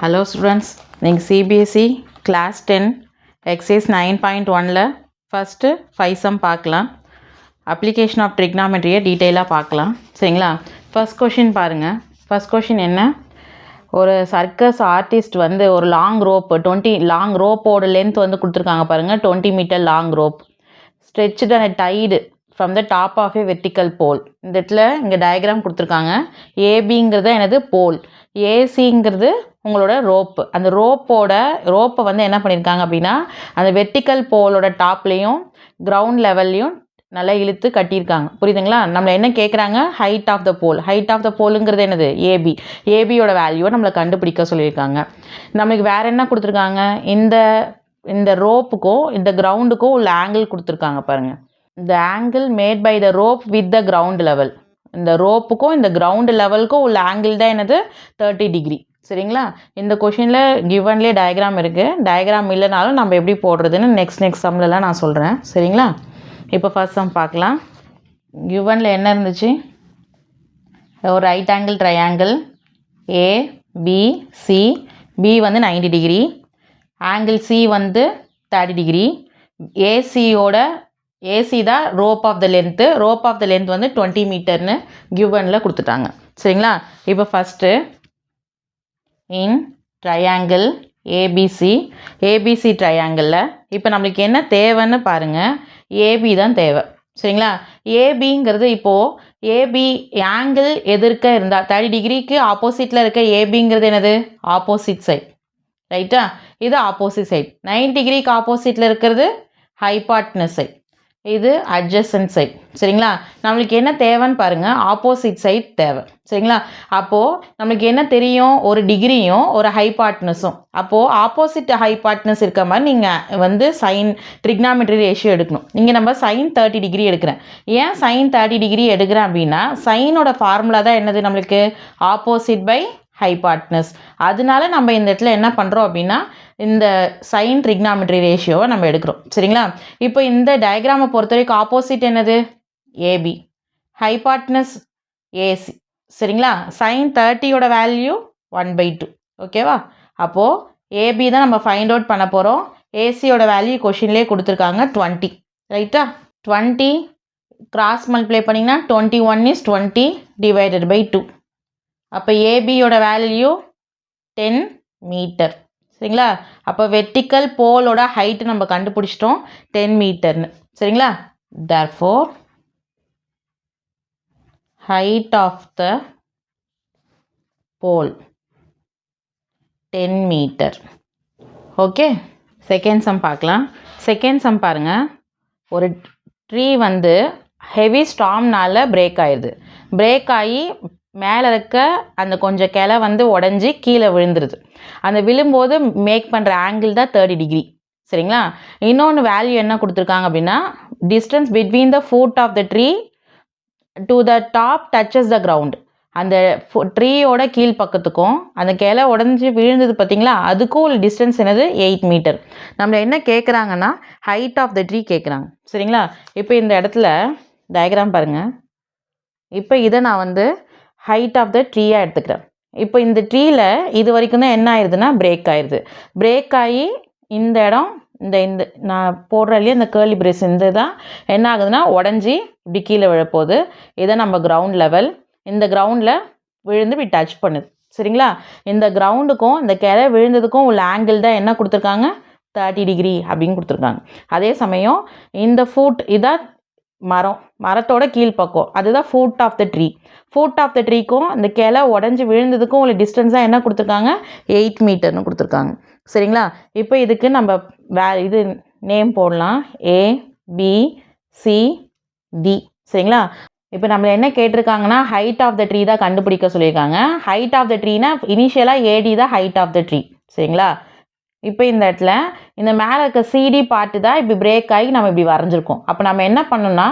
Hello students, நீங்கள் CBSE class 10 exercise 9.1ல first 5 sum பார்க்கலாம். application of trigonometry டீட்டெயிலாக பார்க்கலாம். சரிங்களா? first question பாருங்கள். first question என்ன? ஒரு சர்க்கஸ் ஆர்டிஸ்ட் வந்து ஒரு லாங் ரோப்போட லென்த் வந்து கொடுத்துருக்காங்க பாருங்கள். 20 metre long rope stretched and tied from the top of a vertical pole. இந்த இடத்துல இங்கே டயக்ராம் கொடுத்துருக்காங்க. ஏபிங்கிறது எனது போல், ஏசிங்கிறது உங்களோட ரோப்பு. அந்த ரோப்பை வந்து என்ன பண்ணியிருக்காங்க அப்படின்னா அந்த வெர்டிக்கல் போலோட டாப்லேயும் கிரவுண்ட் லெவல்லையும் நல்லா இழுத்து கட்டியிருக்காங்க. புரியுதுங்களா? நம்மளை என்ன கேட்குறாங்க? ஹைட் ஆஃப் த போலுங்கிறது என்னது? ஏபியோட வேல்யூவை நம்மளை கண்டுபிடிக்க சொல்லியிருக்காங்க. நம்மளுக்கு வேறு என்ன கொடுத்துருக்காங்க? இந்த ரோப்புக்கும் இந்த கிரவுண்டுக்கும் உள்ள ஆங்கிள் கொடுத்துருக்காங்க பாருங்கள். இந்த angle made by the rope with the ground level. இந்த ரோப்புக்கும் இந்த கிரவுண்ட் லெவலுக்கும் உள்ள ஆங்கிள் தான் என்னது? 30 டிகிரி. சரிங்களா? இந்த கொஷினில் கிவன்லேயே டயக்ராம் இருக்குது. டயக்ராம் இல்லைனாலும் நம்ம எப்படி போடுறதுன்னு நெக்ஸ்ட் சம்லலாம் நான் சொல்கிறேன். சரிங்களா? இப்போ ஃபர்ஸ்ட் சம் பார்க்கலாம். கிவனில் என்ன இருந்துச்சு? ஒரு right angle triangle ABC. B வந்து 90 டிகிரி, ஆங்கிள் சி வந்து 30 டிகிரி. ஏசி தான் ரோப் ஆஃப் த லென்த் வந்து 20 மீட்டர்னு கிவனில் கொடுத்துட்டாங்க. சரிங்களா? இப்போ ஃபஸ்ட்டு இன் ட்ரையாங்கிள் ஏபிசி ட்ரையாங்கிளில் இப்போ நம்மளுக்கு என்ன தேவைன்னு பாருங்கள். ஏபி தான் தேவை. சரிங்களா? ஏபிங்கிறது இப்போது ஏபி ஆங்கிள் எதிர்க்க இருந்தால் 30 டிகிரிக்கு ஆப்போசிட்டில் இருக்க ஏபிங்கிறது என்னது? Opposite side. ரைட்டா? இது ஆப்போசிட் சைட். 90 டிகிரிக்கு ஆப்போசிட்டில் இருக்கிறது ஹைபாட்னஸ் சைட், இது அட்ஜசன்ட் சைட். சரிங்களா? நம்மளுக்கு என்ன தேவைன்னு பாருங்கள். ஆப்போசிட் சைட் தேவை. சரிங்களா? அப்போது நம்மளுக்கு என்ன தெரியும்? ஒரு டிகிரியும் ஒரு ஹைபாட்னஸும். அப்போது ஆப்போசிட் ஹைபாட்னஸ் இருக்க மாதிரி நீங்கள் வந்து சைன் ட்ரிக்னாமெட்ரி ரேஷியோ எடுக்கணும். இங்கே நம்ம சைன் 30 டிகிரி எடுக்கிறேன். ஏன் சைன் 30 டிகிரி எடுக்கிறேன் அப்படின்னா சைனோட ஃபார்முலா தான் என்னது நம்மளுக்கு? Opposite by hypotenuse. அதனால நம்ம இந்த இடத்துல என்ன பண்ணுறோம் அப்படின்னா இந்த சைன் ட்ரிக்னாமெட்ரி ரேஷியோவை நம்ம எடுக்கிறோம். சரிங்களா? இப்போ இந்த டயக்ராமை பொறுத்த வரைக்கும் ஆப்போசிட் என்னது? AB, hypotenuse AC. சரிங்களா? சைன் 30யோட வேல்யூ 1/2. ஓகேவா? அப்போது ஏபி தான் நம்ம ஃபைண்ட் அவுட் பண்ண போகிறோம். ஏசியோட வேல்யூ கொஷின்லேயே கொடுத்துருக்காங்க 20. ரைட்டா? 20 கிராஸ் மல்டிப்ளை பண்ணிங்கன்னா 21 is 20 divided by 2. அப்போ ஏபியோட வேல்யூ 10 மீட்டர். சரிங்களா? அப்போ வெர்டிக்கல் போலோட ஹைட்டு நம்ம கண்டுபிடிச்சிட்டோம் 10 மீட்டர்னு. சரிங்களா? therefore height of the pole 10 மீட்டர். ஓகே, செகண்ட் சம் பார்க்கலாம். செகண்ட் சம் பாருங்கள். ஒரு ட்ரீ வந்து ஹெவி ஸ்டார்ம்னால பிரேக் ஆயிடுது. பிரேக் ஆகி மேலே இருக்க அந்த கொஞ்சம் கிளை வந்து உடஞ்சி கீழே விழுந்துருது. அந்த விழும்போது மேக் பண்ணுற ஆங்கிள் தான் 30 டிகிரி. சரிங்களா? இன்னொன்று வேல்யூ என்ன கொடுத்துருக்காங்க அப்படின்னா distance between the foot of the tree to the top touches the ground. அந்த ட்ரீயோட கீழ் பக்கத்துக்கும் அந்த கிளை உடஞ்சி விழுந்தது பார்த்தீங்களா, அதுக்கும் ஒரு டிஸ்டன்ஸ் என்னது? 8 மீட்டர். நம்மளை என்ன கேட்குறாங்கன்னா ஹைட் ஆஃப் த ட்ரீ கேட்குறாங்க. சரிங்களா? இப்போ இந்த இடத்துல டயக்ராம் பாருங்கள். இப்போ இதை நான் வந்து ஹைட் ஆஃப் த ட்ரீயாக எடுத்துக்கிறேன். இப்போ இந்த ட்ரீயில் இது வரைக்கும் தான் என்ன ஆயிடுதுன்னா பிரேக் ஆயிடுது. பிரேக் ஆகி இந்த இடம் இந்த நான் போடுற இல்லையா இந்த கேர்லி பிரேஸ் இந்த தான் என்ன ஆகுதுன்னா உடஞ்சி இப்படி கீழே விழப்போகுது. இதை நம்ம கிரவுண்ட் லெவல், இந்த கிரவுண்டில் விழுந்து இப்படி டச் பண்ணுது. சரிங்களா? இந்த கிரவுண்டுக்கும் இந்த கிளை விழுந்ததுக்கும் உள்ள ஆங்கிள் தான் என்ன கொடுத்துருக்காங்க? 30 டிகிரி அப்படின்னு கொடுத்துருக்காங்க. அதே சமயம் இந்த ஃபுட் இதான் மரத்தோட கீழ்ப்பக்கம், அதுதான் foot of the tree. Foot of the ட்ரீக்கும் இந்த கிளை உடஞ்சி விழுந்ததுக்கும் உள்ள டிஸ்டன்ஸாக என்ன கொடுத்துருக்காங்க? 8 மீட்டர்னு கொடுத்துருக்காங்க. சரிங்களா? இப்போ இதுக்கு நம்ம இது நேம் போடலாம். ABCD. சரிங்களா? இப்போ நம்மளை என்ன கேட்டிருக்காங்கன்னா ஹைட் ஆஃப் த ட்ரீ தான் கண்டுபிடிக்க சொல்லியிருக்காங்க. ஹைட் ஆஃப் த ட்ரீனா இனிஷியலாக ஏடி தான் ஹைட் ஆஃப் த ட்ரீ. சரிங்களா? இப்போ இந்த இடத்துல இந்த மேலே இருக்க சிடி பார்ட்டு தான் இப்படி பிரேக் ஆகி நம்ம இப்படி வரைஞ்சிருக்கோம். அப்போ நம்ம என்ன பண்ணணும்னா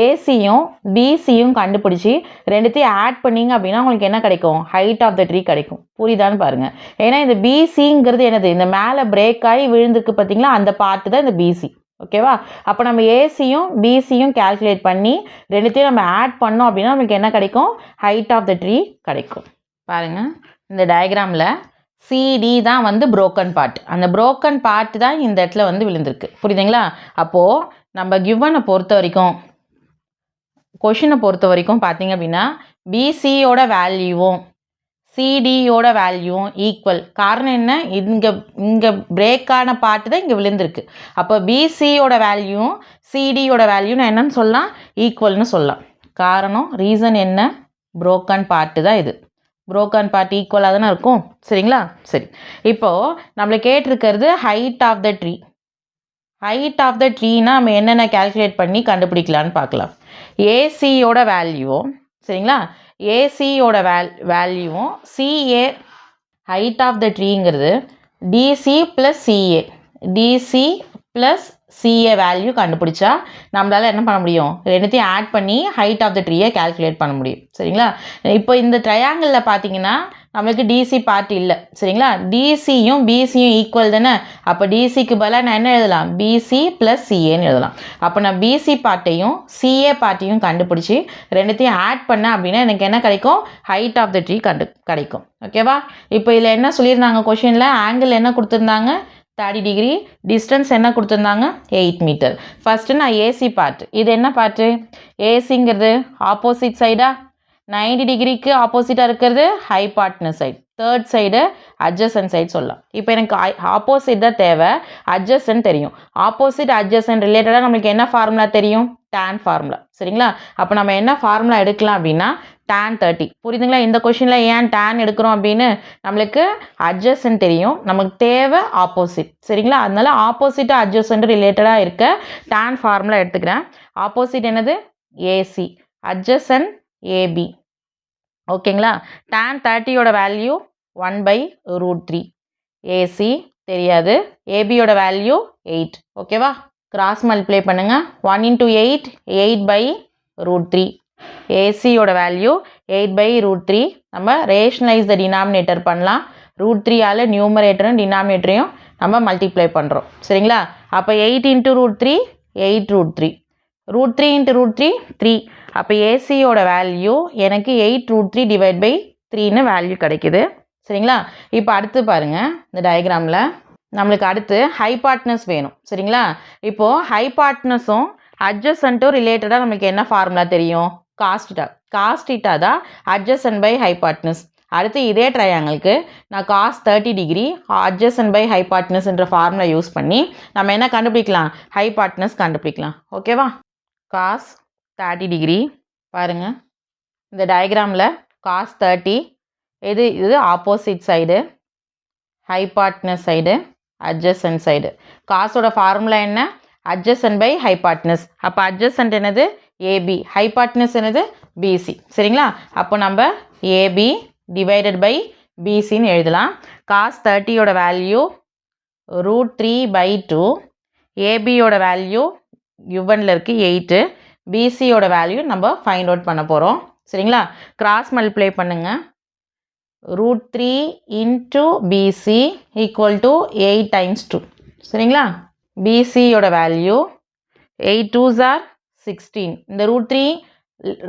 ஏசியும் பிசியும் கண்டுபிடிச்சி ரெண்டுத்தையும் ஆட் பண்ணிங்க அப்படின்னா உங்களுக்கு என்ன கிடைக்கும்? ஹைட் ஆஃப் த ட்ரீ கிடைக்கும். புரியுதான்னு பாருங்கள். ஏன்னா இந்த பிசிங்கிறது என்னது? இந்த மேலே பிரேக் ஆகி விழுந்திருக்கு பார்த்தீங்களா, அந்த பார்ட்டு தான் இந்த பிசி. ஓகேவா? அப்போ நம்ம ஏசியும் பிசியும் கேல்குலேட் பண்ணி ரெண்டுத்தையும் நம்ம ஆட் பண்ணோம் அப்படின்னா நமக்கு என்ன கிடைக்கும்? ஹைட் ஆஃப் த ட்ரீ கிடைக்கும். பாருங்கள், இந்த டயக்ராமில் சிடி தான் வந்து broken part. அந்த broken part தான் இந்த இடத்துல வந்து விழுந்திருக்கு. புரியுதுங்களா? அப்போது நம்ம கிவனை பொறுத்த வரைக்கும் கொஷினை பொறுத்த வரைக்கும் பார்த்தீங்க அப்படின்னா பிசியோட வேல்யூவும் சிடியோட வேல்யூவும் ஈக்குவல். காரணம் என்ன? இங்கே பிரேக்கான பார்ட்டு தான் இங்கே விழுந்திருக்கு. அப்போ பிசியோட வேல்யூவும் சிடியோட வேல்யூன்னு என்னன்னு சொல்லலாம்? ஈக்குவல்னு சொல்லலாம். காரணம் ரீசன் என்ன? broken பார்ட்டு தான் இது. broken part ஈக்குவலாக தானே இருக்கும். சரிங்களா? சரி, இப்போது நம்மளை கேட்டிருக்கிறது height of the tree. Height of the ட்ரீனா நம்ம என்னென்ன கேல்குலேட் பண்ணி கண்டுபிடிக்கலான்னு பார்க்கலாம். ஏசியோட வேல்யூவும் சரிங்களா, ஏசியோட value CA height of the ட்ரீங்கிறது DC plus CA, DC plus CA value கண்டுபிடிச்சா நம்மளால் என்ன பண்ண முடியும்? ரெண்டுத்தையும் ஆட் பண்ணி ஹைட் ஆஃப் த ட்ரீயை கேல்குலேட் பண்ண முடியும். சரிங்களா? இப்போ இந்த ட்ரையாங்கிளில் பார்த்தீங்கன்னா நம்மளுக்கு டிசி பார்ட் இல்லை. சரிங்களா? டிசியும் பிசியும் ஈக்குவல் தானே. அப்போ டிசிக்கு பதிலாக நான் என்ன எழுதலாம்? பிசி ப்ளஸ் சிஏன்னு எழுதலாம். அப்போ நான் பிசி பார்ட்டையும் சிஏ பார்ட்டையும் கண்டுபிடிச்சி ரெண்டுத்தையும் ஆட் பண்ணேன் அப்படின்னா எனக்கு என்ன கிடைக்கும்? ஹைட் ஆஃப் த ட்ரீ கிடைக்கும். ஓகேவா? இப்போ இதில் என்ன சொல்லியிருந்தாங்க கொஷினில்? ஆங்கிள் என்ன கொடுத்துருந்தாங்க? 30 டிகிரி. டிஸ்டன்ஸ் என்ன கொடுத்துருந்தாங்க? 8 மீட்டர். ஃபஸ்ட்டு நான் ஏசி பார்ட். இது என்ன பார்ட்டு? ஏசிங்கிறது ஆப்போசிட் சைடா? 90 டிகிரிக்கு ஆப்போசிட்டாக இருக்கிறது hypotenuse side. Third side adjacent side சொல்லலாம். இப்போ எனக்கு ஆப்போசிட் தான் தேவை, அட்ஜசன்ட் தெரியும். ஆப்போசிட் அட்ஜசன்ட் ரிலேட்டடாக நம்மளுக்கு என்ன ஃபார்முலா தெரியும்? tan formula. சரிங்களா? அப்போ நம்ம என்ன ஃபார்முலா எடுக்கலாம் அப்படின்னா tan 30. புரியுதுங்களா? இந்த கொஷினில் ஏன் tan எடுக்கிறோம் அப்படின்னு நம்மளுக்கு அட்ஜசன்ட் தெரியும், நமக்கு தேவை ஆப்போசிட். சரிங்களா? அதனால ஆப்போசிட் அட்ஜசன்ட் ரிலேட்டடாக இருக்க tan ஃபார்முலா எடுத்துக்கிறேன். ஆப்போசிட் என்னது? ஏசி. Adjacent AB. ஓகேங்களா? tan 30யோட வேல்யூ 1/√3. ஏசி தெரியாது, ஏபியோட வேல்யூ 8. ஓகேவா? கிராஸ் மல்டிப்ளை பண்ணுங்கள். 1 × 8 8/√3. ஏசியோட வேல்யூ 8/√3. நம்ம ரேஷனலைஸ் த டினாமினேட்டர் பண்ணலாம். √3ஆல் நியூமரேட்டரும் டினாமினேட்டரையும் நம்ம மல்டிப்ளை பண்ணுறோம். சரிங்களா? அப்போ 8 × √3 8√3. √3 × √3 3. அப்போ ஏசியோட வேல்யூ எனக்கு 8√3/3ன்னு வேல்யூ கிடைக்குது. சரிங்களா? இப்போ அடுத்து பாருங்கள், இந்த டயக்ராமில் நம்மளுக்கு அடுத்து ஹைபாட்னஸ் வேணும். சரிங்களா? இப்போது ஹைபாட்னஸும் அட்ஜசன்ட்டும் ரிலேட்டடாக நம்மளுக்கு என்ன ஃபார்முலா தெரியும்? காஸ்டிட்டா. காஸ்டிட்டா தான் அட்ஜசன்ட் பை ஹைபாட்னஸ். அடுத்து இதே ட்ரையாங்கிளுக்கு நான் cos 30 டிகிரி அட்ஜசன்ட் பை ஹைபாட்னஸ்ன்ற ஃபார்முலா யூஸ் பண்ணி நம்ம என்ன கண்டுபிடிக்கலாம்? ஹைபாட்னஸ் கண்டுபிடிக்கலாம். ஓகேவா? cos 30 டிகிரி பாருங்கள், இந்த டயக்ராமில் cos 30 இது opposite side, hypotenuse side, adjacent side. காஸோட ஃபார்முலா என்ன? Adjacent by hypotenuse. அப்போ அட்ஜசன்ட் என்னது? ஏபி. ஹைபாட்னஸ் என்னது? பிசி. சரிங்களா? அப்போ நம்ம ஏபி டிவைடட் பை பிசின்னு எழுதலாம். cos 30யோட வேல்யூ √3/2. ஏபியோட வேல்யூ யுவனில் இருக்குது 8. பிசியோட வேல்யூ நம்ம ஃபைண்ட் அவுட் பண்ண போகிறோம். சரிங்களா? கிராஸ் மல்டிப்ளை பண்ணுங்கள். √3 × BC = 8 × 2. சரிங்களா? பிசியோட வேல்யூ 8 2s are 16. இந்த √3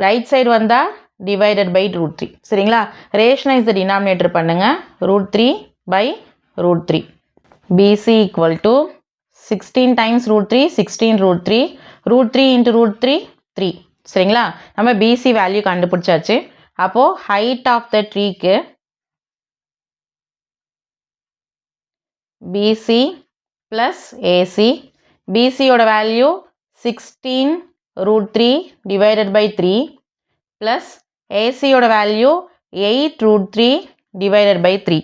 ரைட் சைடு வந்தால் டிவைடட் பை √3. சரிங்களா? ரேஷனைஸ் த டினாமினேட்டர் பண்ணுங்கள். √3/√3. BC = 16 × √3 16 √3. √3 × √3 3. சரிங்களா? நம்ம பிசி வேல்யூ கண்டுபிடிச்சாச்சு. அப்போது ஹைட் ஆஃப் த ட்ரீக்கு பிசி ப்ளஸ் ஏசி. பிசியோட வேல்யூ 16 √3 டிவைடட் பை 3 ப்ளஸ் ஏசியோட வேல்யூ 8 √3 டிவைடட் பை 3.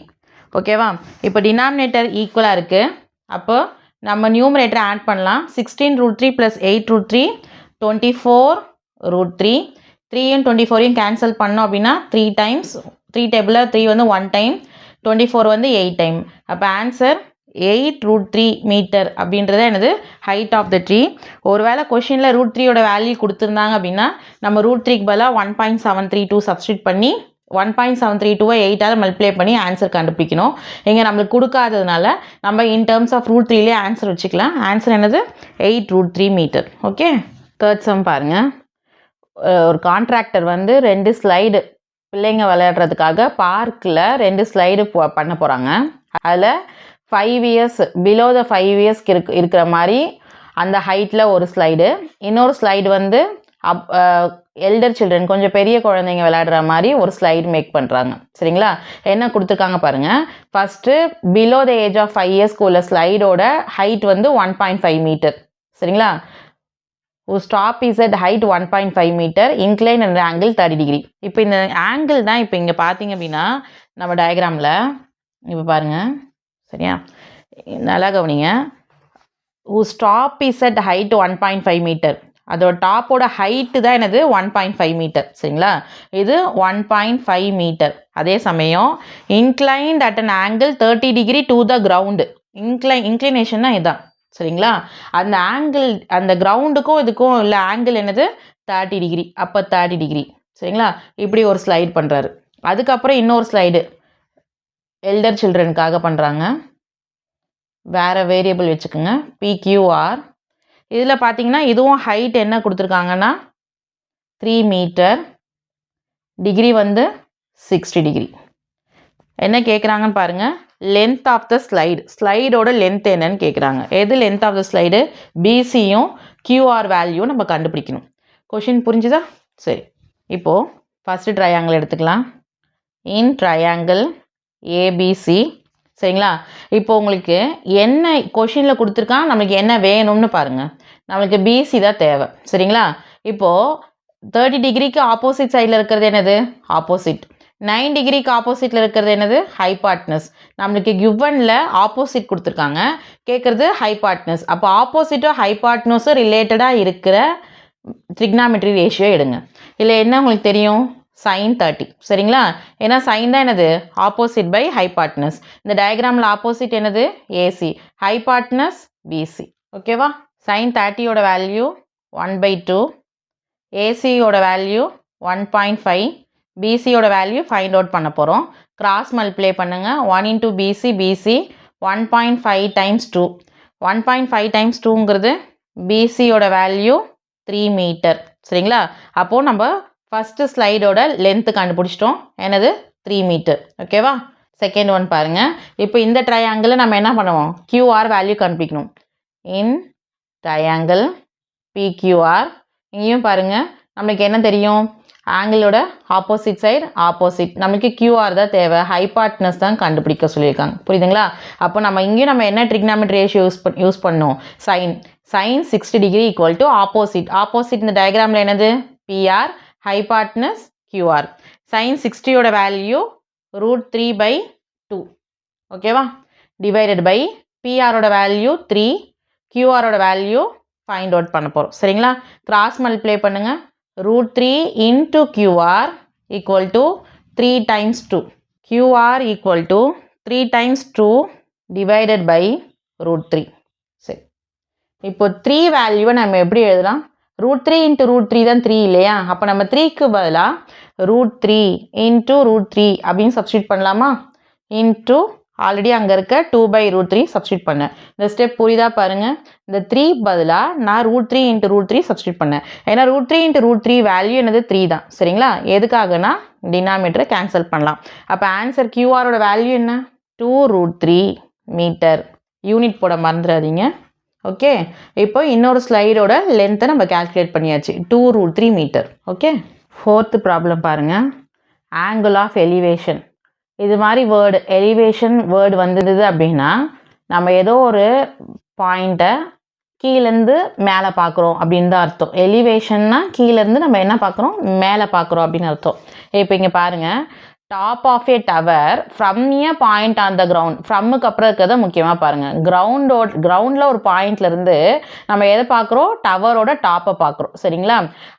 ஓகேவா? இப்போ டினாமினேட்டர் ஈக்குவலாக இருக்குது. அப்போ நம்ம நியூமரேட்டரை ஆட் பண்ணலாம். 16 √3 ப்ளஸ் 8 √3 24 √3. 3யும் 24யும் கேன்சல் பண்ணோம் அப்படின்னா 3 டைம்ஸ். 3 டேபிளில் 3 வந்து 1 டைம், 24 வந்து 8 டைம். அப்போ ஆன்சர் 8 √3 மீட்டர் அப்படின்றத என்னது? Height of the tree. ஒருவேளை கொஷினில் √3யோட வேல்யூ கொடுத்துருந்தாங்க அப்படின்னா நம்ம √3க்கு பதிலாக 1.732 சப்ஸ்டியூட் பண்ணி 1.732 8ஆல் மல்டிப்ளை பண்ணி ஆன்சர் கண்டுபிடிக்கணும். இங்கே நம்மளுக்கு கொடுக்காததுனால நம்ம இன் டேர்ம்ஸ் ஆஃப் √3லே ஆன்சர் வச்சுக்கலாம். ஆன்சர் என்னது? 8 √3 மீட்டர். ஓகே. தேர்ட் சம் பாருங்கள். ஒரு கான்ட்ராக்டர் வந்து 2 ஸ்லைடு பிள்ளைங்க விளையாடுறதுக்காக பார்க்கில் 2 ஸ்லைடு பண்ண போகிறாங்க. அதில் 5 இயர்ஸ் பிலோ த 5 இயர்ஸ்க்கு இருக்கிற மாதிரி அந்த ஹைட்டில் ஒரு ஸ்லைடு, இன்னொரு ஸ்லைடு வந்து எல்டர் சில்ட்ரன் கொஞ்சம் பெரிய குழந்தைங்க விளையாடுற மாதிரி ஒரு ஸ்லைடு மேக் பண்ணுறாங்க. சரிங்களா? என்ன கொடுத்துருக்காங்க பாருங்கள். First below the age of 5 இயர்ஸ்க்கு உள்ள ஸ்லைடோட ஹைட் வந்து 1.5 மீட்டர். சரிங்களா? Stop is at height 1.5 metre, incline and angle 30 degree. இப்போ இந்த ஆங்கிள் தான் இப்போ இங்கே பார்த்தீங்க அப்படின்னா நம்ம டயக்ராமில் இப்போ பாருங்கள். சரியா? நல்லா கவனிங்க. Stop is at height 1.5 metre, அதோட டாப்போட ஹைட்டு தான் என்னது 1.5 மீட்டர். சரிங்களா? இது 1.5 மீட்டர். அதே சமயம் inclined at an angle 30 degree to the ground. இன்க்ளினேஷன்னா இதுதான். சரிங்களா? அந்த ஆங்கிள் அந்த கிரவுண்டுக்கும் இதுக்கும் இல்லை ஆங்கிள் என்னது 30 டிகிரி. அப்போ 30 டிகிரி. சரிங்களா? இப்படி ஒரு ஸ்லைடு பண்ணுறாரு. அதுக்கப்புறம் இன்னொரு ஸ்லைடு எல்டர் சில்ட்ரனுக்காக பண்ணுறாங்க. வேறு வேரியபிள் வச்சுக்கோங்க, PQR. இதில் பார்த்தீங்கன்னா இதுவும் ஹைட் என்ன கொடுத்துருக்காங்கன்னா 3 மீட்டர், டிகிரி வந்து 60 டிகிரி. என்ன கேட்குறாங்கன்னு பாருங்கள். லென்த் ஆஃப் த ஸ்லைடோட லென்த் என்னன்னு கேட்குறாங்க. எது லென்த் ஆஃப் த ஸ்லைடு? பிசியும் QR வேல்யூ நம்ம கண்டுபிடிக்கணும். கொஷின் புரிஞ்சுதா? சரி, இப்போது ஃபஸ்ட்டு ட்ரையாங்கிள் எடுத்துக்கலாம். In triangle ABC. சரிங்களா? இப்போ உங்களுக்கு என்ன கொஷினில் கொடுத்துருக்கான், நம்மளுக்கு என்ன வேணும்னு பாருங்கள். நம்மளுக்கு பிசி தான் தேவை. சரிங்களா? இப்போது 30 டிகிரிக்கு ஆப்போசிட் சைடில் இருக்கிறது என்னது? ஆப்போசிட். 9 டிகிரிக்கு ஆப்போசிட்டில் இருக்கிறது என்னது? ஹைபாட்னஸ். நம்மளுக்கு கிவனில் ஆப்போசிட் கொடுத்துருக்காங்க, கேட்குறது ஹைபாட்னஸ். அப்போ ஆப்போசிட்டும் ஹைபாட்னஸும் ரிலேட்டடாக இருக்கிற ட்ரிக்னாமெட்ரி ரேஷியோ எடுங்க. இல்லை என்ன உங்களுக்கு தெரியும்? sin 30. சரிங்களா? ஏன்னா சைன் தான் என்னது? Opposite by hypotenuse. இந்த டயக்ராமில் ஆப்போசிட் என்னது? AC, hypotenuse BC. ஓகேவா? sin 30யோட வேல்யூ 1/2, ஏசியோட வேல்யூ 1.5, பிசியோட வேல்யூ ஃபைண்ட் அவுட் பண்ண போகிறோம். கிராஸ் மல்டிப்ளை பண்ணுங்கள். 1 into பிசி 1.5 டைம்ஸ் 2. 1.5 டைம்ஸ் 2ங்கிறது பிசியோட வேல்யூ 3 மீட்டர். சரிங்களா? அப்போது நம்ம ஃபஸ்ட்டு ஸ்லைடோட லென்த்து கண்டுபிடிச்சிட்டோம், என்னது? 3 மீட்டர். ஓகேவா? செகண்ட் ஒன் பாருங்கள். இப்போ இந்த ட்ரையாங்கிளில் நம்ம என்ன பண்ணுவோம்? QR வேல்யூ கண்டுபிடிக்கணும். இன் ட்ரையாங்கிள் PQR. இங்கேயும் பாருங்கள், நம்மளுக்கு என்ன தெரியும்? ஆங்கிளோட ஆப்போசிட் சைடு ஆப்போசிட். நம்மளுக்கு QR தான் தேவை, ஹைபாட்னஸ் தான் கண்டுபிடிக்க சொல்லியிருக்காங்க. புரியுதுங்களா? அப்போ நம்ம இங்கேயும் நம்ம என்ன ட்ரிக்னாமெட்ரி ரேஷியோ யூஸ் பண்ணோம்? sin 60 degree equal to opposite. Opposite இந்த டயக்ராமில் என்னது? PR, hypotenuse QR. sin 60யோட வேல்யூ √3/2. ஓகேவா? டிவைடட் பை PRோட வேல்யூ 3, QRோட வேல்யூ ஃபைண்ட் அவுட் பண்ண போகிறோம். சரிங்களா? கிராஸ் மல்டிப்ளை பண்ணுங்கள். √3 into QR equal to 3 times 2. QR equal to 3 times 2 divided by √3. சரி, இப்போ 3 வேல்யூவை நம்ம எப்படி எழுதலாம்? √3 into √3 தான் 3 இல்லையா? அப்போ நம்ம 3க்கு பதிலாக √3 into √3 அப்படின்னு சப்ஸ்டியூட் பண்ணலாமா? இன்ட்டு ஆல்ரெடி அங்கே இருக்க 2/√3 சப்ஸ்டியூட் பண்ணேன். இந்த ஸ்டெப் புரியுதா பாருங்கள். இந்த 3 பதிலாக நான் √3 into √3 சப்ஸ்டியூட் பண்ணேன். ஏன்னா √3 into √3 வேல்யூ என்னது? 3 தான். சரிங்களா? எதுக்காகனா டினாமினேட்டரை கேன்சல் பண்ணலாம். அப்போ ஆன்சர் QRோட வேல்யூ என்ன? 2√3 மீட்டர். யூனிட் போட மறந்துடாதீங்க. ஓகே, இப்போ இன்னொரு ஸ்லைடோட லென்த்தை நம்ம கால்குலேட் பண்ணியாச்சு, 2√3 மீட்டர். ஓகே, ஃபோர்த்து ப்ராப்ளம் பாருங்கள். Angle of elevation. இது மாதிரி வேர்டு எலிவேஷன் வேர்டு வந்தது அப்படின்னா நம்ம ஏதோ ஒரு பாயிண்ட்டை கீழேருந்து மேலே பார்க்குறோம் அப்படின்னு தான் அர்த்தம். எலிவேஷன்னா கீழேருந்து நம்ம என்ன பார்க்குறோம்? மேலே பார்க்குறோம் அப்படின்னு அர்த்தம். இப்போ இங்கே பாருங்கள், top of a tower from a point on the ground. ஃப்ரம்முக்கு அப்புறம் இருக்கிறத முக்கியமாக பாருங்கள். கிரவுண்டில் ஒரு பாயிண்ட்லேருந்து நம்ம எதை பார்க்குறோம்? டவரோட டாப்பை பார்க்குறோம். சரிங்களா?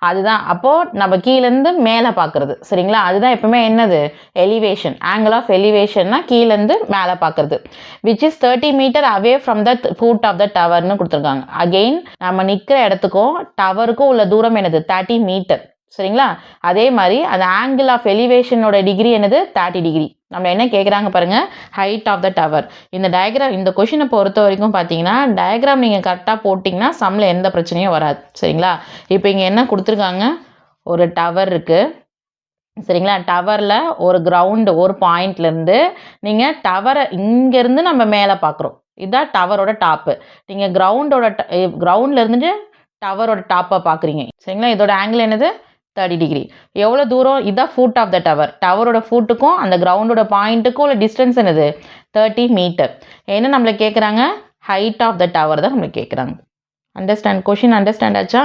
அதுதான் அப்போது நம்ம கீழேருந்து மேலே பார்க்குறது. சரிங்களா? அதுதான் எப்பவுமே என்னது? எலிவேஷன். ஆங்கிள் ஆஃப் எலிவேஷன்னா கீழேருந்து மேலே பார்க்குறது. Which is 30 metre away from the foot of the டவர்னு கொடுத்துருக்காங்க. அகெயின் நம்ம நிற்கிற இடத்துக்கும் டவருக்கும் உள்ள தூரம் என்னது? 30 மீட்டர். சரிங்களா? அதே மாதிரி அந்த ஆங்கிள் ஆஃப் எலிவேஷனோட டிகிரி என்னது? 30 டிகிரி. நம்ம என்ன கேட்குறாங்க பாருங்கள், ஹைட் ஆஃப் த டவர். இந்த டயக்ராம், இந்த கொஷினை பொறுத்த வரைக்கும் பார்த்தீங்கன்னா டயக்ராம் நீங்கள் கரெக்டாக போட்டிங்கன்னா சம்மில் எந்த பிரச்சனையும் வராது. சரிங்களா? இப்போ இங்கே என்ன கொடுத்துருக்காங்க? ஒரு டவர் இருக்குது. சரிங்களா? டவரில் ஒரு கிரவுண்டு ஒரு பாயிண்ட்லேருந்து நீங்கள் டவரை இங்கேருந்து நம்ம மேலே பார்க்குறோம். இதுதான் டவரோட டாப்பு. நீங்கள் கிரவுண்டில் இருந்துட்டு டவரோட டாப்பை பார்க்குறீங்க. சரிங்களா? இதோட ஆங்கிள் என்னது? 30 டிகிரி. எவ்வளோ தூரம்? இதுதான் ஃபுட் ஆஃப் த டவர். டவரோட ஃபுட்டுக்கும் அந்த கிரவுண்டோட பாயிண்ட்டுக்கும் உள்ள டிஸ்டன்ஸ் என்னது? 30 மீட்டர். என்ன நம்மளை கேட்குறாங்க? ஹைட் ஆஃப் த டவர் தான் நம்மளை கேட்குறாங்க. கொஷின் அண்டர்ஸ்டாண்ட் ஆச்சா?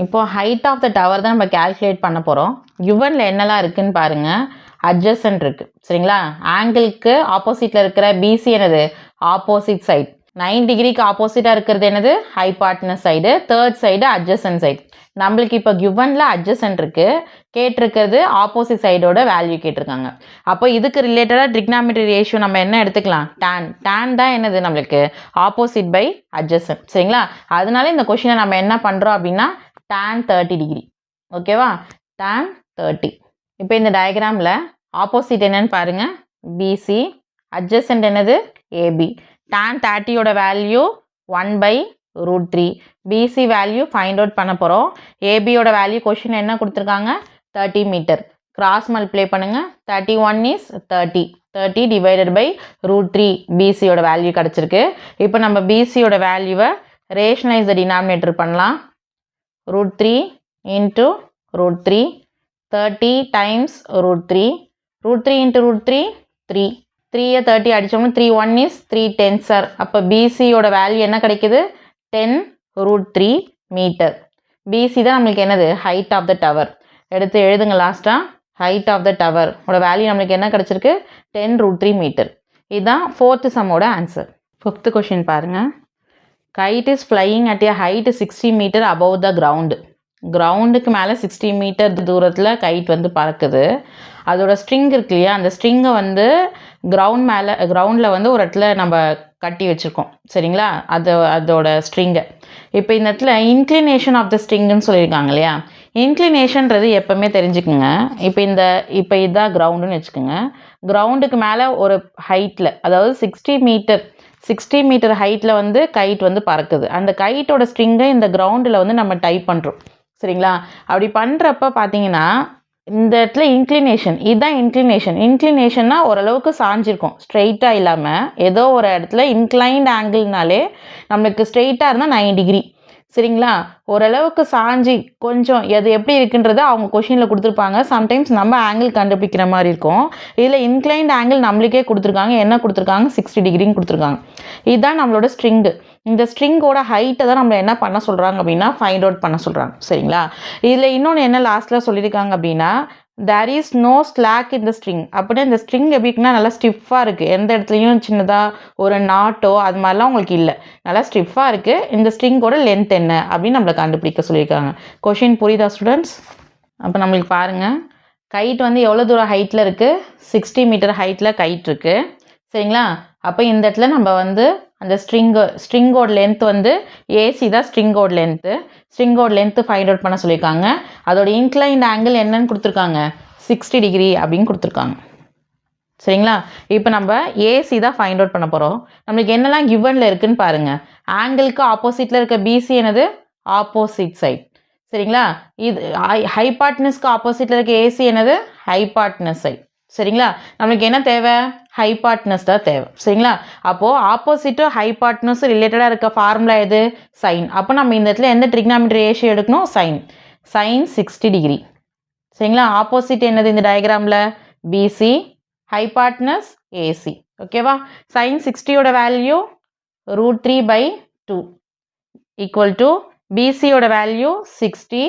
இப்போ ஹைட் ஆஃப் த டவர் தான் நம்ம கால்குலேட் பண்ண போகிறோம். கிவனில் என்னெல்லாம் இருக்குதுன்னு பாருங்கள். அட்ஜசன்ட் இருக்குது. சரிங்களா? ஆங்கிளுக்கு ஆப்போசிட்டில் இருக்கிற பிசி என்னது? Opposite side. 9 டிகிரிக்கு ஆப்போசிட்டாக இருக்கிறது என்னது? Hypotenuse side. Third side adjacent side. நம்மளுக்கு இப்போ கிவனில் அட்ஜசன்ட் இருக்குது. கேட்டிருக்கிறது ஆப்போசிட் சைடோட வேல்யூ கேட்டிருக்காங்க. அப்போ இதுக்கு ரிலேட்டடாக ட்ரிக்னாமெட்ரி ரேஷியோ நம்ம என்ன எடுத்துக்கலாம்? டேன் தான் என்னது நம்மளுக்கு? Opposite by adjacent. சரிங்களா? அதனால இந்த கொஷினை நம்ம என்ன பண்ணுறோம் அப்படின்னா tan 30 டிகிரி. ஓகேவா? tan 30. இப்போ இந்த டயக்ராமில் ஆப்போசிட் என்னன்னு பாருங்கள். பிசி. அட்ஜசன்ட் என்னது? ஏபி. tan 30யோட value 1/√3. BC value find out பண்ண போகிறோம். ஏபியோட வேல்யூ கொஷின் என்ன கொடுத்துருக்காங்க? 30 மீட்டர். கிராஸ் மல்டிப்ளை பண்ணுங்கள். 31 இஸ் 30. 30 டிவைடட் பை √3 பிசியோட வேல்யூ கிடச்சிருக்கு. இப்போ நம்ம பிசியோட வேல்யூவை ரேஷனலைஸ் த டினாமினேட்டர் பண்ணலாம். √3 into √3. 30 times √3. √3 into √3 3. 3 30 அடிச்சோம்னா 3 1 is 3 10s are. அப்போ பிசியோட வேல்யூ என்ன கிடைக்குது? 10√3 மீட்டர். பிசி தான் நம்மளுக்கு என்னது? Height of the tower. எடுத்து எழுதுங்க லாஸ்ட்டாக. ஹைட் ஆஃப் த டவர் ஓட வேல்யூ நம்மளுக்கு என்ன கிடச்சிருக்கு? 10√3 மீட்டர். இதுதான் 4th சம்மோட ஆன்சர். 5th கொஷின் பாருங்கள். Kite is flying at a height 60 meter above the ground. கிரவுண்டுக்கு மேலே 60 மீட்டர் தூரத்தில் கைட் வந்து பறக்குது. அதோட ஸ்ட்ரிங் இருக்கு இல்லையா? அந்த ஸ்ட்ரிங்கை வந்து கிரவுண்டில் வந்து ஒரு இடத்துல நம்ம கட்டி வச்சுருக்கோம். சரிங்களா? அதோட ஸ்ட்ரிங்கை இப்போ இந்த இடத்துல இன்க்ளினேஷன் ஆஃப் த ஸ்ட்ரிங்குன்னு சொல்லியிருக்காங்க இல்லையா? இன்க்ளினேஷன்றது எப்போவுமே தெரிஞ்சுக்குங்க. இப்போ இதுதான் கிரவுண்டுன்னு வச்சுக்கோங்க. கிரவுண்டுக்கு மேலே ஒரு ஹைட்டில், அதாவது 60 மீட்டர் ஹைட்டில் வந்து கைட் வந்து பறக்குது. அந்த கைட்டோட ஸ்ட்ரிங்கை இந்த கிரவுண்டில் வந்து நம்ம டைப் பண்ணுறோம். சரிங்களா? அப்படி பண்ணுறப்ப பார்த்தீங்கன்னா இந்த இடத்துல இதுதான் இன்க்ளினேஷன்னா ஓரளவுக்கு சாஞ்சிருக்கும், ஸ்ட்ரெயிட்டாக இல்லாமல். ஏதோ ஒரு இடத்துல இன்க்ளைன்ட் ஆங்கிள்னாலே நம்மளுக்கு ஸ்ட்ரெயிட்டாக இருந்தால் 90 டிகிரி. சரிங்களா? ஓரளவுக்கு சாஞ்சி கொஞ்சம் எது எப்படி இருக்குன்றத அவங்க கொஷினில் கொடுத்துருப்பாங்க. சம்டைம்ஸ் நம்ம ஆங்கிள் கண்டுபிடிக்கிற மாதிரி இருக்கும். இதில் இன்க்ளைன்ட் ஆங்கிள் நம்மளுக்கே கொடுத்துருக்காங்க. என்ன கொடுத்துருக்காங்க? 60 டிகிரின்னு கொடுத்துருக்காங்க. இதுதான் நம்மளோட ஸ்ட்ரிங்கு. இந்த ஸ்ட்ரிங்கோட ஹைட்டை தான் நம்ம என்ன பண்ண சொல்கிறாங்க அப்படின்னா ஃபைண்ட் அவுட் பண்ண சொல்கிறாங்க. சரிங்களா? இதில் இன்னொன்று என்ன லாஸ்ட்டில் சொல்லியிருக்காங்க அப்படின்னா there is no slack in the string. அப்படின்னா இந்த ஸ்ட்ரிங் எப்படி இருக்குன்னா நல்லா ஸ்டிஃபாக இருக்குது. எந்த இடத்துலையும் சின்னதாக ஒரு நாட்டோ அது மாதிரிலாம் உங்களுக்கு இல்லை. நல்லா ஸ்டிஃபாக இருக்குது. இந்த ஸ்ட்ரிங்கோட லென்த் என்ன அப்படின்னு நம்மளை கண்டுபிடிக்க சொல்லியிருக்காங்க. கொஷின் புரியுதா ஸ்டூடெண்ட்ஸ்? அப்போ நம்மளுக்கு பாருங்கள், கைட் வந்து எவ்வளோ தூரம் ஹைட்டில் இருக்குது? 60 மீட்டர் ஹைட்டில் கைட் இருக்குது. சரிங்களா? அப்போ இந்த இடத்துல நம்ம வந்து அந்த ஸ்ட்ரிங்கோட லென்த் வந்து ஏசி தான் ஸ்ட்ரிங்கோட லென்த்து ஃபைண்ட் அவுட் பண்ண சொல்லியிருக்காங்க. அதோட இன்க்ளைன்ட் ஆங்கிள் என்னன்னு கொடுத்துருக்காங்க? 60 டிகிரி அப்படின்னு கொடுத்துருக்காங்க. சரிங்களா? இப்போ நம்ம ஏசி தான் ஃபைண்ட் அவுட் பண்ண போகிறோம். நம்மளுக்கு என்னெல்லாம் கிவனில் இருக்குதுன்னு பாருங்கள். ஆங்கிளுக்கு ஆப்போசிட்டில் இருக்க பிசி என்னது? Opposite side. சரிங்களா? இது ஹைபாட்னஸ்க்கு ஆப்போசிட்டில் இருக்க ஏசி என்னது? Hypotenuse side. சரிங்களா? நம்மளுக்கு என்ன தேவை? ஹைபாட்னஸ் தான் தேவை. சரிங்களா? அப்போது ஆப்போசிட்டும் ஹைபாட்னஸும் ரிலேட்டடாக இருக்க ஃபார்முலா எது? சைன். அப்போ நம்ம இந்த இடத்துல எந்த ட்ரிக்னாமெட்ரி ரேஷியோ எடுக்கணும்? Sine 60 degree. சரிங்களா? ஆப்போசிட் என்னது இந்த டயக்ராமில்? பிசி. Hypotenuse AC. ஓகேவா? சைன் 60யோட வேல்யூ √3/2 ஈக்குவல் டு பிசியோட வேல்யூ 60.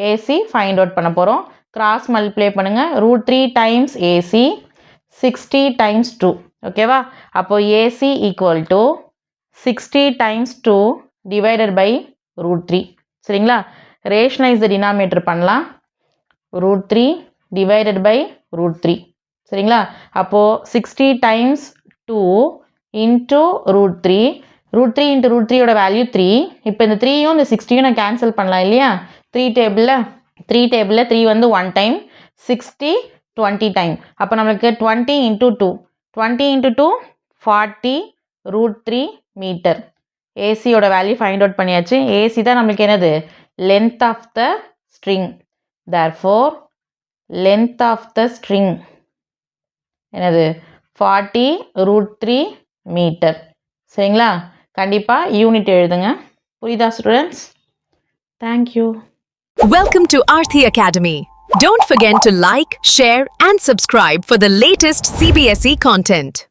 ஏசி ஃபைண்ட் அவுட் பண்ண போகிறோம். கிராஸ் மல்டிப்ளை பண்ணுங்கள். √3 டைம்ஸ் ஏசி 60 டைம்ஸ் 2. ஓகேவா? அப்போ AC equal to 60 times 2 divided by √3. சரிங்களா? ரேஷனலைஸ் த டினாமினேட்டர் பண்ணலாம். √3 டிவைடட் பை √3. சரிங்களா? அப்போது 60 டைம்ஸ் 2 இன்ட்டு √3. √3 இன்ட்டு √3யோட வேல்யூ 3. இப்போ இந்த 3யும் இந்த 60யும் நான் கேன்சல் பண்ணலாம் இல்லையா? 3 டேபிளில் 3 வந்து 1 டைம், 60 20 டைம். அப்போ நம்மளுக்கு 20 இன்ட்டு 2 40 √3 மீட்டர். ஏசியோட வேல்யூ ஃபைண்ட் அவுட் பண்ணியாச்சு. ஏசி தான் நம்மளுக்கு என்னது? Length of the string. Therefore length of the string என்னது 40√3 மீட்டர். சரிங்களா? கண்டிப்பாக யூனிட் எழுதுங்க. புரியுதா students? Thank you. Welcome to Aarthi Academy. Don't forget to like, share and subscribe for the latest CBSE content.